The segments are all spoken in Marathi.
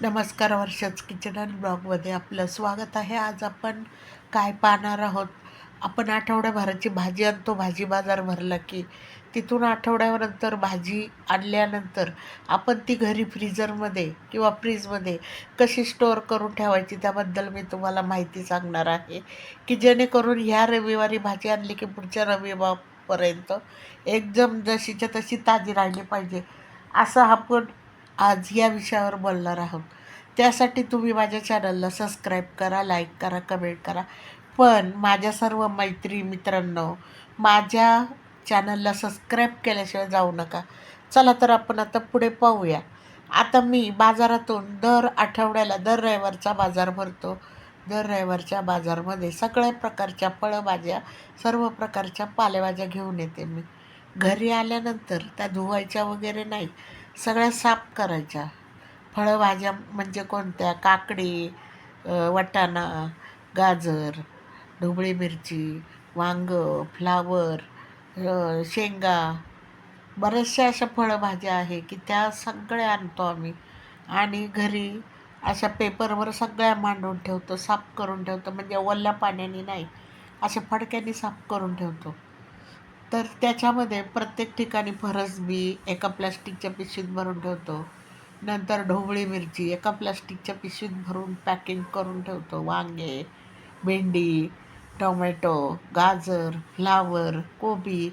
नमस्कार, वर्षाच किचन अँड ब्लॉगमध्ये आपलं स्वागत आहे. आज आपण काय पाहणार आहोत? आपण आठवड्याभराची भाजी आणतो. भाजी बाजार भरला की तिथून आठवड्यानंतर भाजी आणल्यानंतर आपण ती घरी फ्रीजरमध्ये किंवा फ्रीजमध्ये कशी स्टोअर करून ठेवायची त्याबद्दल मी तुम्हाला माहिती सांगणार आहे, की जेणेकरून ह्या रविवारी भाजी आणली की पुढच्या रविवारपर्यंत एकदम जशीच्या तशी ताजी राहिली पाहिजे. असं आपण आज या विषयावर बोलणार आहोत. त्यासाठी तुम्ही माझ्या चॅनलला सबस्क्राईब करा, लाईक करा, कमेंट करा. पण माझ्या सर्व मैत्री मित्रांनो, माझ्या चॅनलला सबस्क्राईब केल्याशिवाय जाऊ नका. चला तर आपण आता पुढे पाहूया. आता मी बाजारातून दर आठवड्याला दर रविवारचा बाजार भरतो. दर रविवारच्या बाजारमध्ये सगळ्या प्रकारच्या फळभाज्या, सर्व प्रकारच्या पालेभाज्या घेऊन येते मी. घरी आल्यानंतर त्या धुवायच्या वगैरे नाही, सगळ्या साफ करायच्या. फळभाज्या म्हणजे कोणत्या? काकडी, वाटाणा, गाजर, ढोबळी मिरची, वांगं, फ्लावर, शेंगा, बऱ्याचशा अशा फळभाज्या आहे की त्या सगळ्या आणतो आम्ही आणि घरी अशा पेपरवर सगळ्या मांडून ठेवतो, साफ करून ठेवतो. म्हणजे ओल्या पाण्याने नाही, अशा फडक्याने साफ करून ठेवतो. तर त्याच्यामध्ये प्रत्येक ठिकाणी फरसबी एका प्लास्टिकच्या पिशवीत भरून ठेवतो. नंतर ढोबळी मिरची एका प्लास्टिकच्या पिशवीत भरून पॅकिंग करून ठेवतो. वांगे, भेंडी, टोमॅटो, गाजर, फ्लावर, कोबी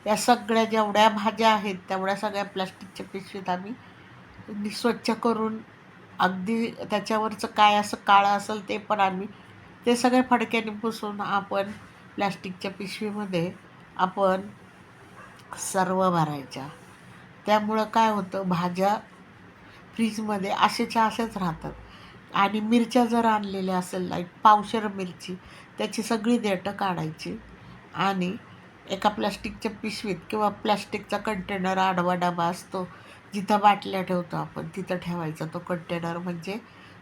या सगळ्या जेवढ्या भाज्या आहेत तेवढ्या सगळ्या प्लास्टिकच्या पिशवीत आम्ही स्वच्छ करून, अगदी त्याच्यावरचं काय असं काळं असेल ते पण आम्ही ते सगळे फडक्याने पुसून आपण प्लॅस्टिकच्या पिशवीमध्ये आपण सर्व भरायच्या. त्यामुळं काय होतं, भाज्या फ्रीजमध्ये अशाच्या अशाच राहतात. आणि मिरच्या जर आणलेल्या असेल, लाईक पावशेर मिरची, त्याची सगळी देठं काढायची आणि एका प्लास्टिकच्या पिशवीत किंवा प्लास्टिकचा कंटेनर, आडवा डबा असतो जिथं बाटल्या ठेवतो आपण, तिथं ठेवायचा तो कंटेनर. म्हणजे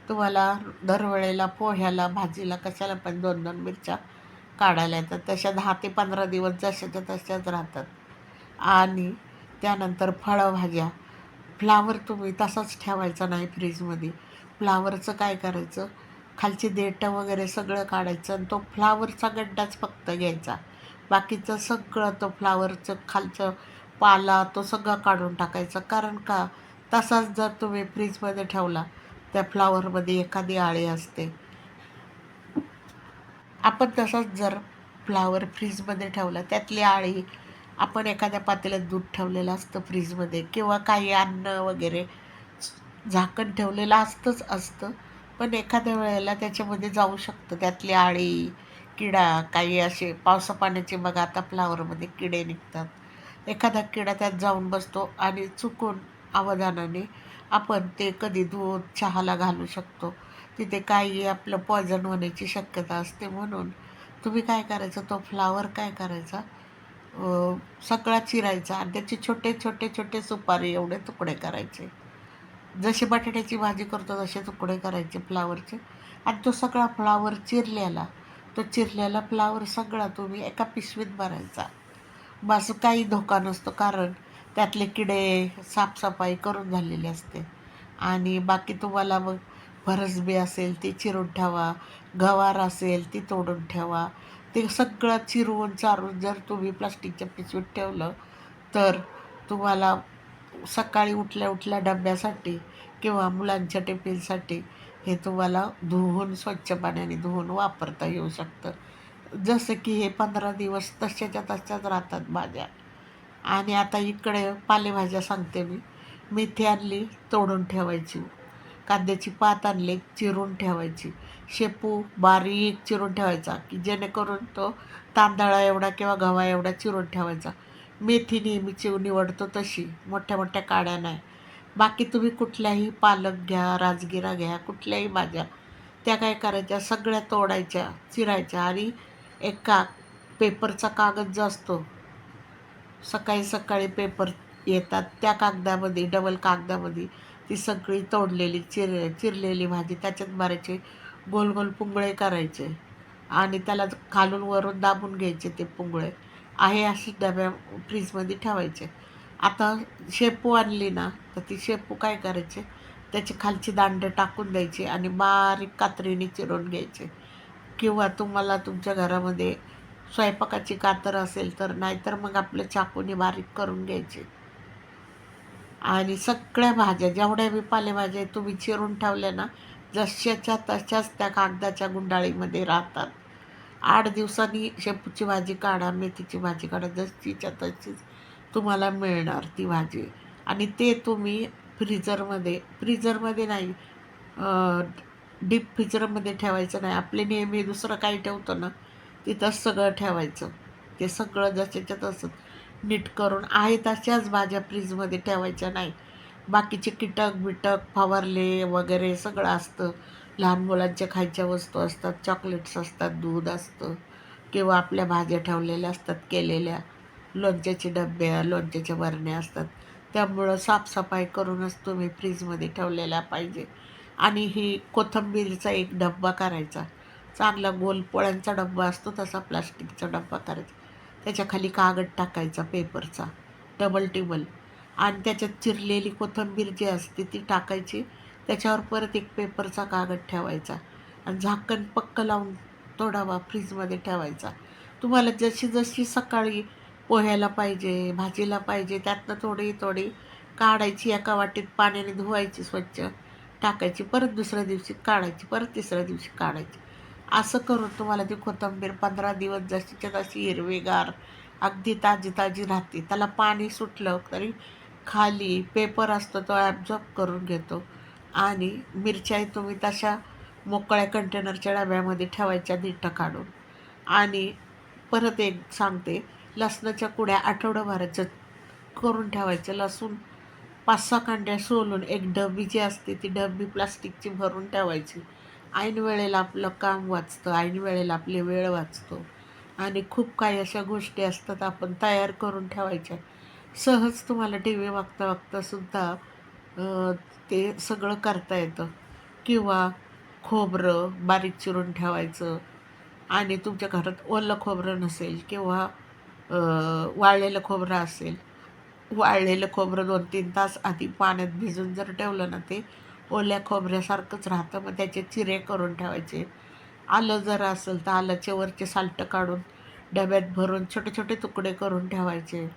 तुम्हाला दरवेळेला पोह्याला, भाजीला, कशाला पण 2-2 मिरच्या काढायला येतात. तशा 10 ते 15 दिवस जशाच्या तशाच राहतात. आणि त्यानंतर फळभाज्या, फ्लावर तुम्ही तसाच ठेवायचा नाही फ्रीजमध्ये. फ्लावरचं काय करायचं, खालची देठं वगैरे सगळं काढायचं आणि तो फ्लावरचा गड्डाच फक्त घ्यायचा. बाकीचं सगळं तो फ्लावरचं खालचं पाला तो सगळं काढून टाकायचा. कारण का, तसाच जर तुम्ही फ्रीजमध्ये ठेवला त्या फ्लावरमध्ये एखादी आळी असते. आपण तसाच जर फ्लावर फ्रीजमध्ये ठेवला, त्यातली आळी आपण एखाद्या पातेल्यात दूध ठेवलेलं असतं फ्रीजमध्ये किंवा काही अन्न वगैरे झाकण ठेवलेलं असतं, पण एखाद्या वेळेला त्याच्यामध्ये जाऊ शकतं त्यातली आळी, किडा, काही असे पावसा पाण्याचे बघा आता फ्लावरमध्ये किडे निघतात. एखादा किडा त्यात जाऊन बसतो आणि चुकून अवधानाने आपण ते कधी दूध चहाला घालू शकतो. तिथे काही आपलं पॉयझन होण्याची शक्यता असते. म्हणून तुम्ही काय करायचं, तो फ्लावर काय करायचा, सगळा चिरायचा आणि त्याचे छोटे छोटे छोटे सुपारी एवढे तुकडे करायचे. जशी बटाट्याची भाजी करतो तसे तुकडे करायचे फ्लावरचे. आणि तो सगळा फ्लावर चिरलेला फ्लावर सगळा तुम्ही एका पिशवीत भरायचा. बस, काही धोका नसतो, कारण त्यातले किडे साफसफाई करून झालेली असते. आणि बाकी तुम्हाला मग फरसबी असेल ती चिरून ठेवा, गवार असेल ती तोडून ठेवा. ते सगळं चिरून चारून जर तुम्ही प्लास्टिकच्या पिशवीत ठेवलं तर तुम्हाला सकाळी उठल्या उठल्या डब्यासाठी किंवा मुलांच्या टिफिनसाठी हे तुम्हाला धुवून, स्वच्छ पाण्याने धुवून वापरता येऊ शकतं. जसं की हे 15 दिवस तशाच्या तशाच राहतात भाज्या. आणि आता इकडे पालेभाज्या सांगते मी. मेथी आणली, तोडून ठेवायची. कांद्याची पात आणली, चिरून ठेवायची. शेपू बारीक चिरून ठेवायचा, की जेणेकरून तो तांदळा एवढा किंवा गव्हा एवढा चिरून ठेवायचा. मेथी नेहमीची निवडतो तशी, मोठ्या मोठ्या काड्या नाही. बाकी तुम्ही कुठल्याही पालक घ्या, राजगिरा घ्या, कुठल्याही भाज्या, त्या काय करायच्या, सगळ्या तोडायच्या, चिरायच्या आणि एका पेपरचा कागद जो असतो, सकाळी सकाळी पेपर येतात त्या कागदामध्ये, डबल कागदामध्ये ती सगळी तोडलेली चिरलेली भाजी त्याच्यात भरायची. गोल गोल पुंगळे करायचे आणि त्याला खालून वरून दाबून घ्यायचे ते पुंगळे. आहे अशी डब्या फ्रीजमध्ये ठेवायचे. आता शेपू आणली ना, तर ती शेपू काय करायचे, त्याची खालची दांडं टाकून द्यायची आणि बारीक कात्रीने चिरून घ्यायचे. किंवा तुम्हाला तुमच्या घरामध्ये स्वयंपाकाची कातर असेल तर, नाहीतर मग आपल्या चाकूने बारीक करून घ्यायचे. आणि सगळ्या भाज्या जेवढ्या बी पालेभाज्या तुम्ही चिरून ठेवल्या ना, जशाच्या तशाच त्या कागदाच्या गुंडाळीमध्ये राहतात. 8 दिवसांनी शेपूची भाजी काढा, मेथीची भाजी काढा, जशीच्या तशीच तुम्हाला मिळणार ती भाजी. आणि ते तुम्ही फ्रीजरमध्ये नाही, डीप फ्रीजरमध्ये ठेवायचं नाही. आपले नेहमी दुसरं काही ठेवतो ना, तिथंच सगळं ठेवायचं. ते सगळं जशाच्या तसंच नीट करून आहे तशाच भाज्या फ्रीजमध्ये ठेवायच्या नाही. बाकीचे कीटक बिटक फवारले वगैरे सगळं असतं. लहान मुलांच्या खायच्या वस्तू असतात, चॉकलेट्स असतात, दूध असतं किंवा आपल्या भाज्या ठेवलेल्या असतात केलेल्या, लोणच्याचे डब्या, लोणच्याच्या बरण्या असतात. त्यामुळं साफसफाई करूनच तुम्ही फ्रीजमध्ये ठेवलेल्या पाहिजे. आणि ही कोथिंबीरचा एक डब्बा करायचा. चांगला गोल पोळ्यांचा डब्बा असतो तसा प्लास्टिकचा डब्बा करायचा. त्याच्या खाली कागद टाकायचा पेपरचा, डबल टेबल, आणि त्याच्यात चिरलेली कोथिंबीर जी असते ती टाकायची. त्याच्यावर परत एक पेपरचा कागद ठेवायचा आणि झाकण पक्क लावून तो डबा फ्रीजमध्ये ठेवायचा. तुम्हाला जशी जशी सकाळी पोह्याला पाहिजे, भाजीला पाहिजे, त्यातनं थोडी थोडी काढायची, एका वाटीत पाण्याने धुवायची स्वच्छ, टाकायची, परत दुसऱ्या दिवशी काढायची, परत तिसऱ्या दिवशी काढायची. असं करून तुम्हाला ती कोथिंबीर 15 दिवस जशीच्या तशी हिरवीगार अगदी ताजी ताजी राहते. त्याला पाणी सुटलं तरी खाली पेपर असतो तो ॲब्झॉर्ब करून घेतो. आणि मिरच्याही तुम्ही तशा मोकळ्या कंटेनरच्या डब्यामध्ये ठेवायच्या देठं काढून. आणि परत एक सांगते, लसणाच्या कुड्या आठवड्याभराच्या करून ठेवायचं. लसूण 5-6 कांड्या सोलून एक डबी जी असते ती डबी प्लास्टिकची भरून ठेवायची. ऐन वेळेला आपलं काम वाचतं, ऐन वेळेला आपली वेळ वाचतो. आणि खूप काही अशा गोष्टी असतात आपण तयार करून ठेवायच्या. सहज तुम्हाला टी व्ही बघता बघता सुद्धा ते सगळं करता येतं. किंवा खोबरं बारीक चिरून ठेवायचं. आणि तुमच्या घरात ओलं खोबरं नसेल किंवा वाळलेलं खोबरं असेल, वाळलेलं खोबरं 2-3 तास आधी पाण्यात भिजून जर ठेवलं ना, ते ओल्या खोबऱ्यासारखंच राहतं. मग त्याचे चिरे करून ठेवायचे. आलं जर असेल तर आल्याचे वरचे सालटं काढून डब्यात भरून छोटे छोटे तुकडे करून ठेवायचे.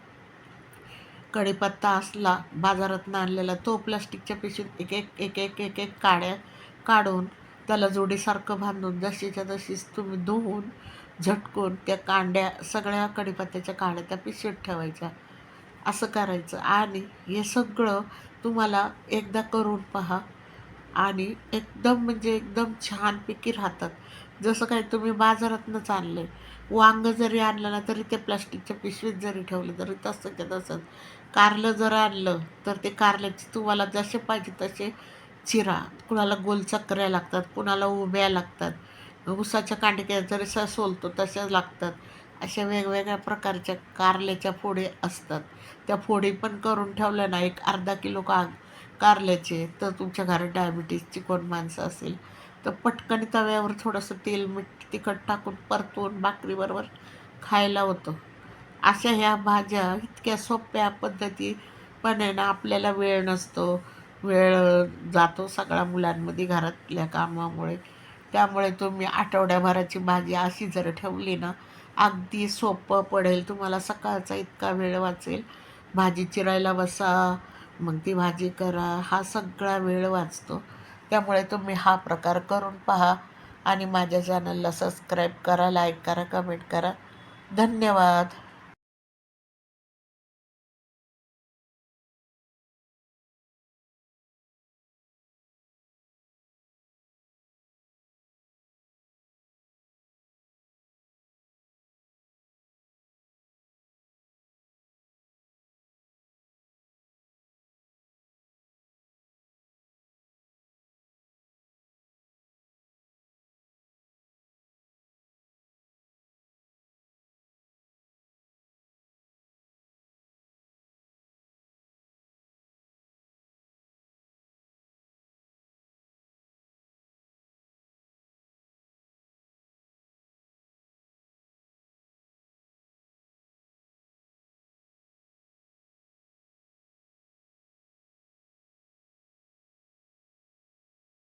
कढीपत्ता असला बाजारातून आणलेला, तो प्लास्टिकच्या पिशवीत एक एक एक एक एक एक काड्या काढून त्याला जोडीसारखं बांधून जशीच्या तशीच तुम्ही धुवून झटकून त्या कांड्या सगळ्या कढीपत्त्याच्या काड्या त्या पिशवीत ठेवायच्या. असं करायचं आणि हे सगळं तुम्हाला एकदा करून पहा. आणि एकदम म्हणजे एकदम छानपैकी राहतात. जसं काही तुम्ही बाजारातूनच आणलं आहे. वांगं जरी आणलं ना तरी ते प्लास्टिकच्या पिशवीत जरी ठेवलं तरी तसंच्या तसंच. कारलं जर आणलं तर ते कारल्याचे तुम्हाला जसे पाहिजे तसे चिरा. कुणाला गोल चकऱ्या लागतात, कुणाला उभ्या लागतात, ऊसाच्या कांडक्या जशा सोलतो तशाच लागतात. अशा वेगवेगळ्या प्रकारच्या कारल्याच्या फोडी असतात. त्या फोडी पण करून ठेवल्या ना, एक अर्धा किलो कारल्याचे, तर तुमच्या घरात डायबिटीसची कोण माणसं असेल तर पटकन तव्यावर थोडंसं तेल मीठ तिखट टाकून परतून भाकरीबरोबर खायला होतं. अशा ह्या भाज्या इतक्या सोप्या पद्धती पण आहे ना, आपल्याला वेळ नसतो, वेळ जातो सगळा मुलांमध्ये घरातल्या कामामुळे. त्यामुळे तुम्ही आठवड्याभराची भाजी अशी जर ठेवली ना, अगदी सोपं पडेल तुम्हाला. सकाळचा इतका वेळ वाचेल. भाजी चिरायला बसा, मग ती भाजी करा, हा सगळा वेळ वाचतो. त्यामुळे तुम्ही हा प्रकार करून पहा. आणि माझ्या चॅनलला सबस्क्राईब करा, लाईक करा, कमेंट करा. धन्यवाद.